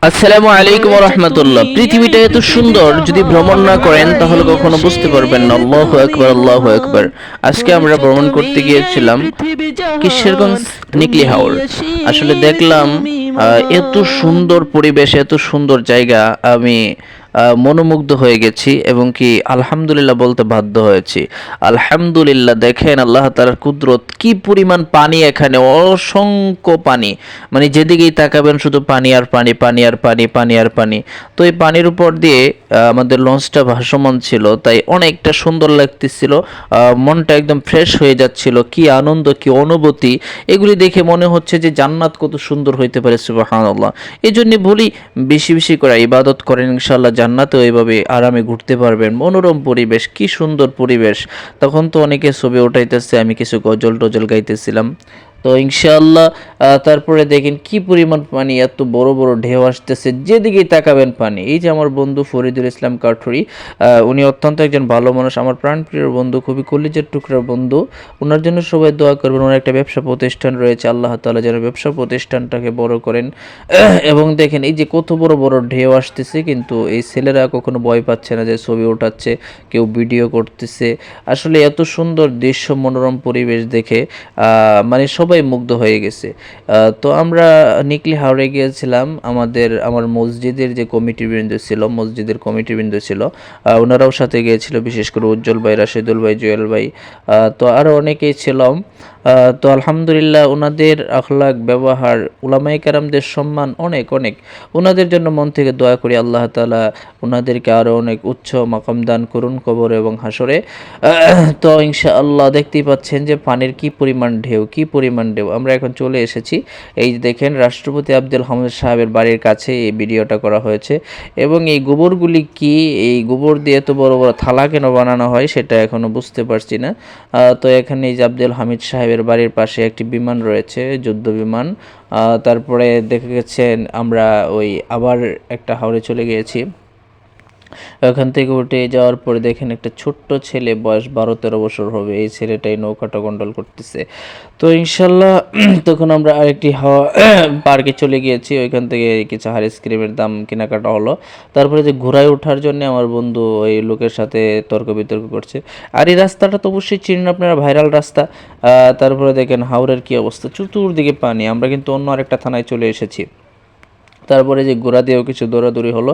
আসসালামু আলাইকুম রহমতুল্লাহ। পৃথিবীটা এত সুন্দর, যদি ভ্রমণ না করেন তাহলে কখনো বুঝতে পারবেন না। আল্লাহু আকবার, আল্লাহু আকবার। আজকে আমরা ভ্রমণ করতে গিয়েছিলাম কিশোরগঞ্জ নিকলি হাওর। আসলে দেখলাম এত সুন্দর পরিবেশ, এত সুন্দর জায়গা, আমি মনোমুগ্ধ হয়ে গেছি এবং কি আলহামদুলিল্লাহ বলতে বাধ্য হয়েছি। আলহামদুলিল্লাহ, দেখেন আল্লাহ তাআলার কুদরত, কি পরিমাণ পানি এখানে, অসংখ্য পানি। মানে যেদিকেই তাকাবেন শুধু পানি আর পানি, পানি আর পানি, পানি আর পানি। তো এই পানির উপর দিয়ে আমাদের লঞ্চটা ভাসমান ছিল, তাই অনেকটা সুন্দর লাগতেছিল। মনটা একদম ফ্রেশ হয়ে যাচ্ছিল। কি আনন্দ, কি অনুভূতি! এগুলি দেখে মনে হচ্ছে যে জান্নাত কত সুন্দর হইতে পারে। সুবহানাল্লাহ। এই জন্য বলি, বেশি বেশি করে ইবাদত করেন, ইনশাআল্লাহ জান্নাতেও এইভাবে আরামে ঘুরতে পারবেন। মনোরম পরিবেশ, কি সুন্দর পরিবেশ! তখন তো অনেকে ছবি উঠাইতেছে, আমি কিছু গজল টজল গাইতেছিলাম। তো ইনশাআল্লাহ তারপরে দেখেন কি পরিমাণ পানি, এত বড় বড় ঢেউ আসতেছে, যেদিকেই তাকাবেন পানি। এই যে আমার বন্ধু ফরিদুল ইসলাম কাঠুরি, উনি অত্যন্ত একজন ভালো মানুষ, আমার প্রাণপ্রিয় বন্ধু, খুবই কলিজার টুকরার বন্ধু। ওনার জন্য সবাই দোয়া করবেন। ওনার একটা ব্যবসা প্রতিষ্ঠান রয়েছে, আল্লাহ তাআলা যেন ব্যবসা প্রতিষ্ঠানটাকে বড় করেন। এবং দেখেন এই যে কত বড় বড় ঢেউ আসতেছে, কিন্তু এই ছেলেরা কখনো ভয় পাচ্ছে না যে ছবি ওঠাচ্ছে, কেউ ভিডিও করতেছে। আসলে এত সুন্দর দৃশ্য, মনোরম পরিবেশ দেখে মানে সবাই মুগ্ধ হয়ে গেছে। তো আমরা নিকলি হাওরে গিয়েছিলাম। আমার মসজিদের যে কমিটিবৃন্দ ছিল, মসজিদের কমিটিবৃন্দ ছিল, ওনারাও সাথে গিয়েছিল, বিশেষ করে উজ্জ্বল ভাই, রাশেদুল ভাই, জুয়েল ভাই, তো আরও অনেকেই ছিলাম। তো আলহামদুলিল্লাহ, ওনাদের আখলাক, ব্যবহার, উলামায়ে কেরামদের সম্মান অনেক অনেক। ওনাদের জন্য মন থেকে দোয়া করি, আল্লাহ তাআলা ওনাদেরকে আরও অনেক উচ্চ মাকাম দান করুন কবর এবং হাসরে। তো ইনশাআল্লাহ দেখতেই পাচ্ছেন যে পানির কি পরিমাণ ঢেউ, কি পরিমাণ ঢেউ। আমরা এখন চলে এসেছি, এই যে দেখেন রাষ্ট্রপতি আব্দুল হামিদ সাহেবের বাড়ির কাছে এই ভিডিওটা করা হয়েছে। এবং এই গোবরগুলি কি, এই গোবর দিয়ে এত বড় বড় থালা কেন বানানো হয় সেটা এখনো বুঝতে পারছি না। তো এখানে এই যে আব্দুল হামিদ সাহেবের বাড়ির পাশে একটি বিমান রয়েছে, যুদ্ধ বিমান। তারপরে দেখে গেছেন আমরা ওই আবার একটা হাওরে চলে গিয়েছি। ওখান থেকে উঠে যাওয়ার পরে দেখেন একটা ছোট্ট ছেলে, বয়স 12-13 বছর হবে, এই ছেলেটাই নৌকাটা গন্ডল করতেছে। তো ইনশাল্লাহ তখন আমরা আরেকটি হাওয়া পার্কে চলে গিয়েছি। ওইখান থেকে কিছু আইসক্রিমের দাম কেনাকাটা হলো। তারপরে যে ঘোড়ায় ওঠার জন্য আমার বন্ধু ওই লোকের সাথে তর্ক বিতর্ক করছে। আর এই রাস্তাটা তো অবশ্যই চিনেন আপনারা, ভাইরাল রাস্তা। তারপরে দেখেন হাওরের কি অবস্থা, চতুর্দিকে পানি। আমরা কিন্তু অন্য আরেকটা থানায় চলে এসেছি। তারপরে যে ঘোড়া দিয়েও কিছু দৌড়াদৌড়ি হলো।